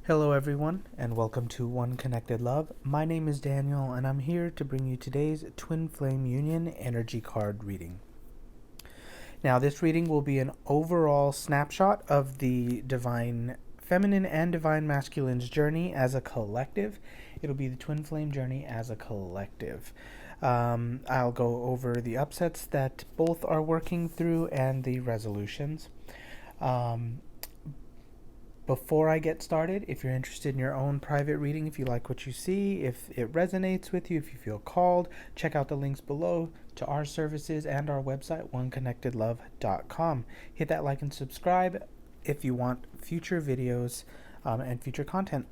Hello everyone, and welcome to One Connected Love. My name is Daniel, and I'm here to bring you today's Twin Flame Union energy card reading. Now, this reading will be an overall snapshot of the Divine Feminine and Divine Masculine's journey as a collective. It'll be the Twin Flame journey as a collective. I'll go over the upsets that both are working through and the resolutions. Before I get started, if you're interested in your own private reading, if you like what you see, if it resonates with you, if you feel called, check out the links below to our services and our website, oneconnectedlove.com. Hit that like and subscribe if you want future videos and future content.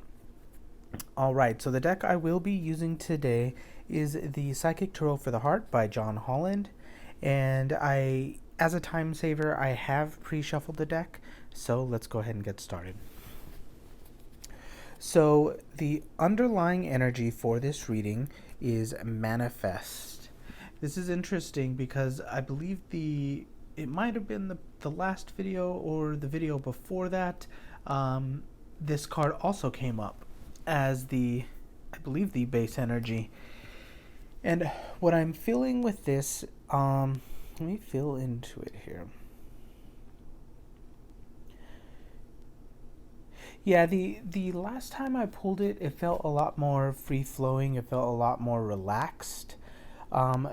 All right, so the deck I will be using today is the Psychic Tarot for the Heart by John Holland. And as a time saver, I have pre-shuffled the deck. So let's go ahead and get started. So the underlying energy for this reading is manifest. This is interesting because I believe it might have been the last video or the video before that. This card also came up as I believe the base energy. And what I'm feeling with this, let me feel into it here. Yeah, the last time I pulled it, it felt a lot more free-flowing. It felt a lot more relaxed.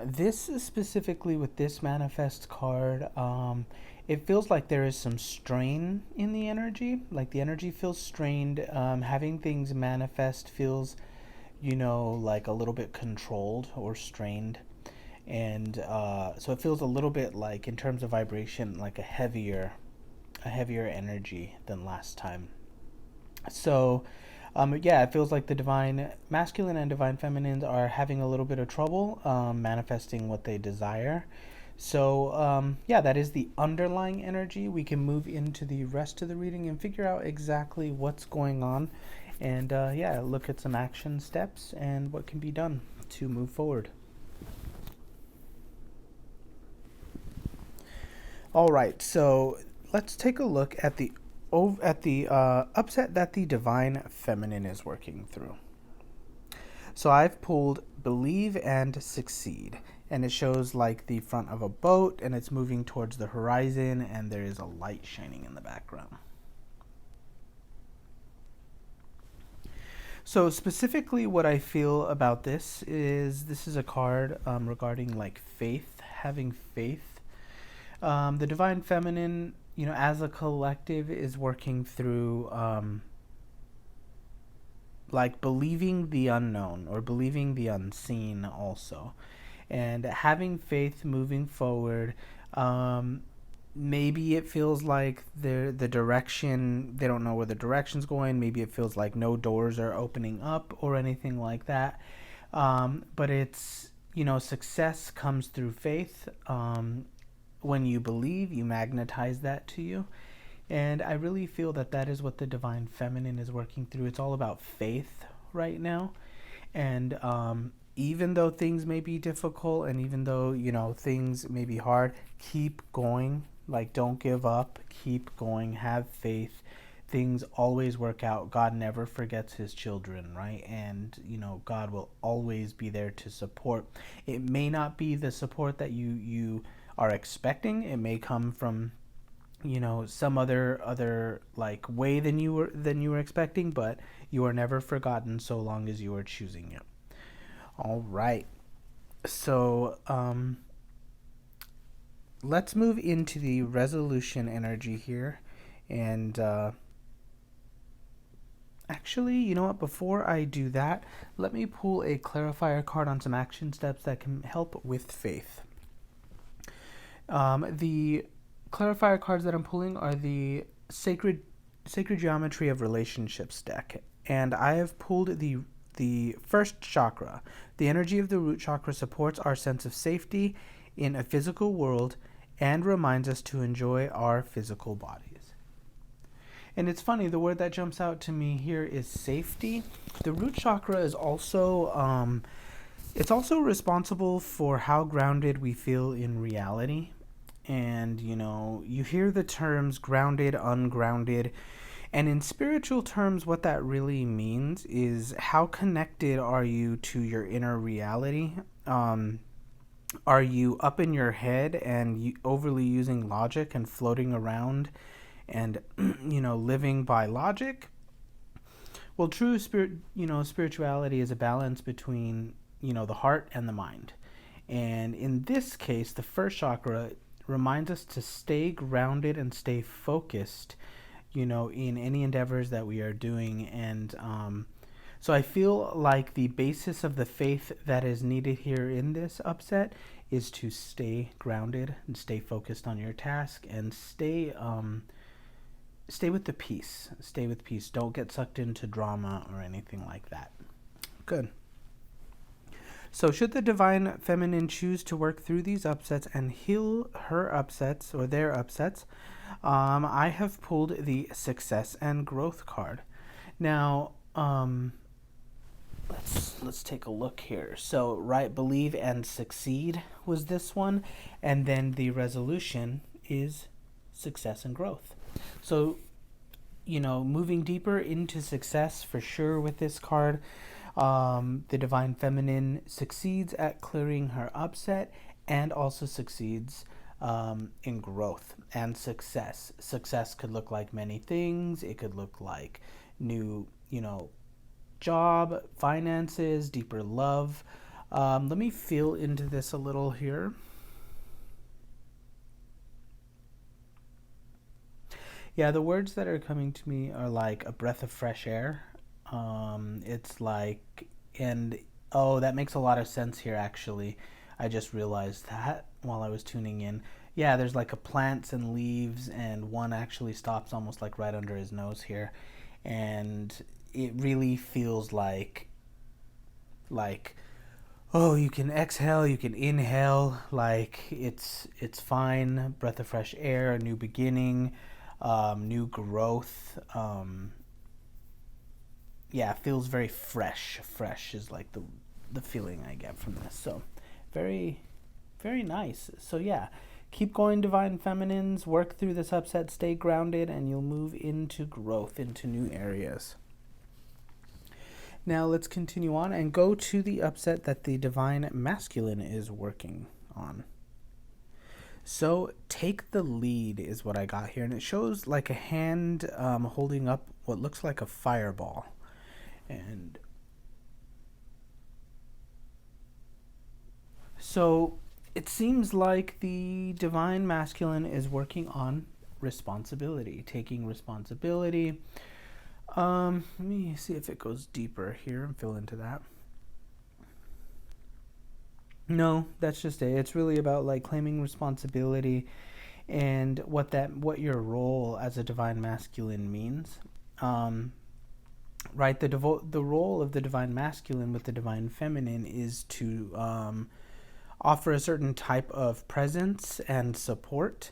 This specifically with this manifest card, it feels like there is some strain in the energy. Like the energy feels strained. Having things manifest feels, like a little bit controlled or strained. And so it feels a little bit like, in terms of vibration, like a heavier energy than last time. So, it feels like the divine masculine and divine feminines are having a little bit of trouble manifesting what they desire. So, that is the underlying energy. We can move into the rest of the reading and figure out exactly what's going on. And, look at some action steps and what can be done to move forward. All right, so let's take a look at the upset that the divine feminine is working through. So I've pulled Believe and Succeed, and it shows like the front of a boat, and it's moving towards the horizon, and there is a light shining in the background. So specifically what I feel about this is a card regarding like faith, having faith. The divine feminine, as a collective, is working through like believing the unknown or believing the unseen also, and having faith moving forward. Maybe it feels like the direction, they don't know where the direction's going. Maybe it feels like no doors are opening up or anything like that. But it's, success comes through faith. When you believe, you magnetize that to you. And I really feel that is what the divine feminine is working through. It's all about faith right now. And even though things may be difficult, and even though, things may be hard, keep going. Like, don't give up. Keep going. Have faith. Things always work out. God never forgets his children, right? And, God will always be there to support. It may not be the support that you are expecting. It may come from some other like way than you were expecting, but you are never forgotten so long as you are choosing it. All right, so let's move into the resolution energy here. And actually, you know what, before I do that, let me pull a clarifier card on some action steps that can help with faith. The clarifier cards that I'm pulling are the Sacred Geometry of Relationships deck, and I have pulled the first chakra. The energy of the root chakra supports our sense of safety in a physical world and reminds us to enjoy our physical bodies. And it's funny, the word that jumps out to me here is safety. The root chakra is also it's also responsible for how grounded we feel in reality. And, you hear the terms grounded, ungrounded, And in spiritual terms, what that really means is how connected are you to your inner reality? Are you up in your head and overly using logic and floating around and living by logic? Well, true spirituality is a balance between the heart and the mind. And in this case, the first chakra reminds us to stay grounded and stay focused, in any endeavors that we are doing. And so I feel like the basis of the faith that is needed here in this upset is to stay grounded and stay focused on your task and stay with the peace. Stay with peace. Don't get sucked into drama or anything like that. Good. So should the divine feminine choose to work through these upsets and heal her upsets or their upsets, I have pulled the success and growth card. Now, let's take a look here. So, right, believe and succeed was this one, and then the resolution is success and growth. So, moving deeper into success for sure with this card. The divine feminine succeeds at clearing her upset and also succeeds in growth and success. Success could look like many things. It could look like new, job, finances, deeper love. Let me feel into this a little here. Yeah, the words that are coming to me are like a breath of fresh air. It's like, and that makes a lot of sense here actually. I just realized that while I was tuning in. Yeah, there's like a plants and leaves, and one actually stops almost like right under his nose here. And it really feels like, oh, you can exhale, you can inhale, like it's fine. Breath of fresh air, a new beginning, new growth. Yeah, it feels very fresh. Fresh is like the feeling I get from this. So very, very nice. So yeah, keep going, divine feminines. Work through this upset, stay grounded, and you'll move into growth, into new areas. Now let's continue on and go to the upset that the divine masculine is working on. So take the lead is what I got here, and it shows like a hand holding up what looks like a fireball. And so it seems like the divine masculine is working on responsibility, taking responsibility. Let me see if it goes deeper here and fill into that. No, that's just it. It's really about like claiming responsibility and what your role as a divine masculine means. Right, the role of the divine masculine with the divine feminine is to offer a certain type of presence and support.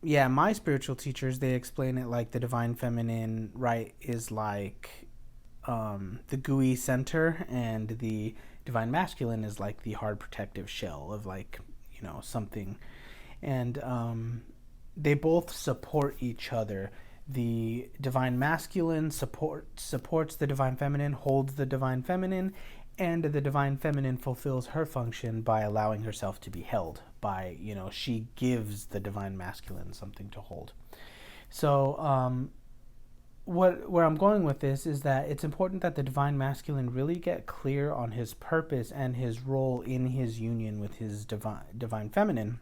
Yeah, my spiritual teachers, they explain it like the divine feminine, right, is like the gooey center, and the divine masculine is like the hard protective shell of like, something. And they both support each other. The divine masculine supports the divine feminine, holds the divine feminine, and the divine feminine fulfills her function by allowing herself to be held by, she gives the divine masculine something to hold. So where I'm going with this is that it's important that the divine masculine really get clear on his purpose and his role in his union with his divine feminine.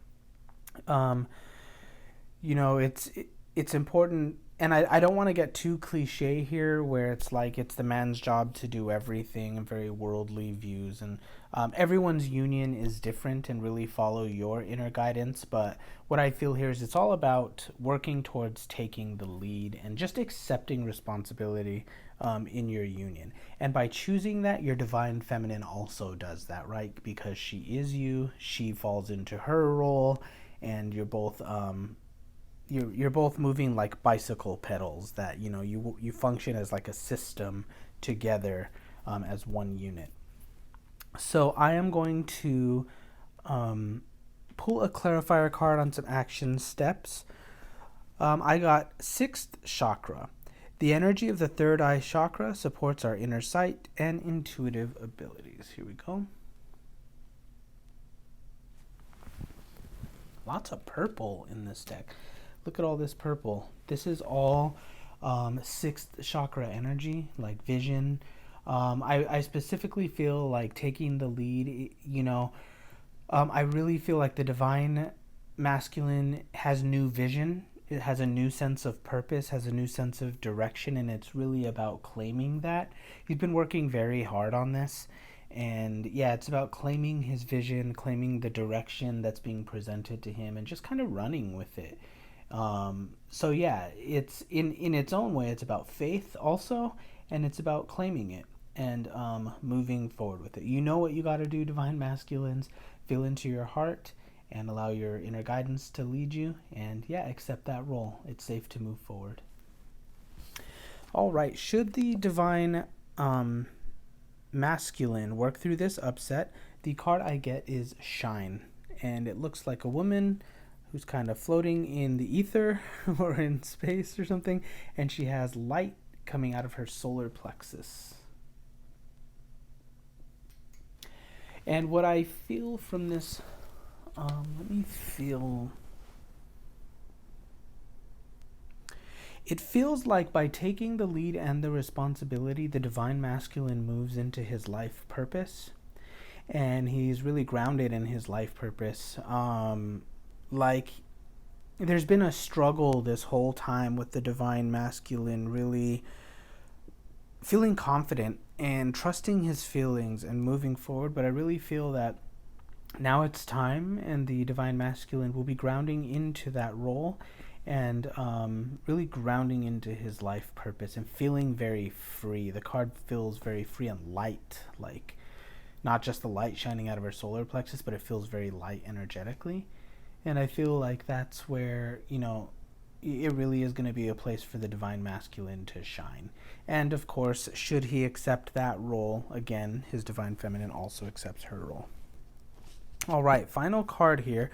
It's important. And I don't want to get too cliche here where it's like it's the man's job to do everything and very worldly views. And everyone's union is different and really follow your inner guidance. But what I feel here is it's all about working towards taking the lead and just accepting responsibility in your union. And by choosing that, your divine feminine also does that, right? Because she is you, she falls into her role, and you're both... You're both moving like bicycle pedals that you function as like a system together as one unit. So I am going to pull a clarifier card on some action steps. I got 6th chakra. The energy of the third eye chakra supports our inner sight and intuitive abilities. Here we go. Lots of purple in this deck. Look at all this purple. This is all 6th chakra energy, like vision. I specifically feel like taking the lead, I really feel like the divine masculine has new vision. It has a new sense of purpose, has a new sense of direction, and it's really about claiming that. He's been working very hard on this. And yeah, it's about claiming his vision, claiming the direction that's being presented to him, and just kind of running with it. So yeah, it's in its own way, it's about faith also, and it's about claiming it and moving forward with it. You know what you got to do, divine masculines. Feel into your heart and allow your inner guidance to lead you, and yeah, accept that role. It's safe to move forward. All right, should the divine masculine work through this upset, the card I get is Shine, and it looks like a woman who's kind of floating in the ether or in space or something, and she has light coming out of her solar plexus. And what I feel from this, let me feel. It feels like by taking the lead and the responsibility, the divine masculine moves into his life purpose, and he's really grounded in his life purpose. Like, there's been a struggle this whole time with the divine masculine really feeling confident and trusting his feelings and moving forward, but I really feel that now it's time, and the divine masculine will be grounding into that role and really grounding into his life purpose and feeling very free. The card feels very free and light, like not just the light shining out of her solar plexus, but it feels very light energetically. And I feel like that's where, it really is going to be a place for the divine masculine to shine. And of course, should he accept that role, again, his divine feminine also accepts her role. All right, final card here.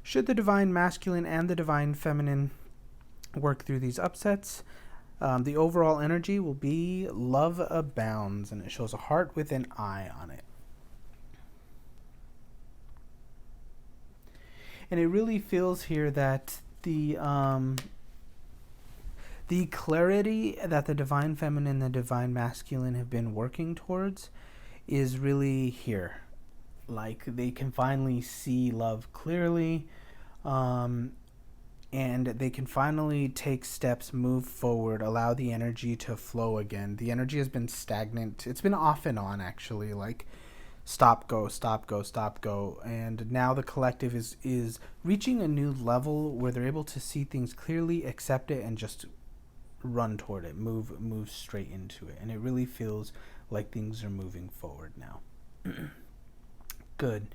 Should the divine masculine and the divine feminine work through these upsets, the overall energy will be Love Abounds, and it shows a heart with an eye on it. And it really feels here that the clarity that the divine feminine and the divine masculine have been working towards is really here. Like, they can finally see love clearly, and they can finally take steps, move forward, allow the energy to flow again. The energy has been stagnant. It's been off and on, actually, like stop, go, stop, go, stop, go. And now the collective is reaching a new level where they're able to see things clearly, accept it, and just run toward it, move straight into it. And it really feels like things are moving forward now. Good.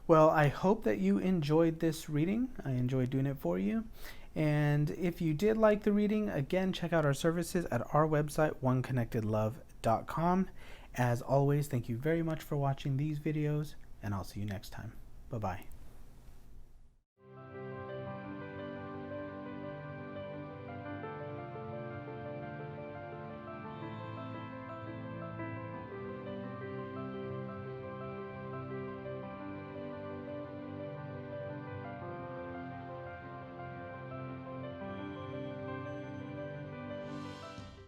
Well, I hope that you enjoyed this reading. I enjoyed doing it for you. And if you did like the reading, again, check out our services at our website, oneconnectedlove.com. As always, thank you very much for watching these videos, and I'll see you next time. Bye-bye.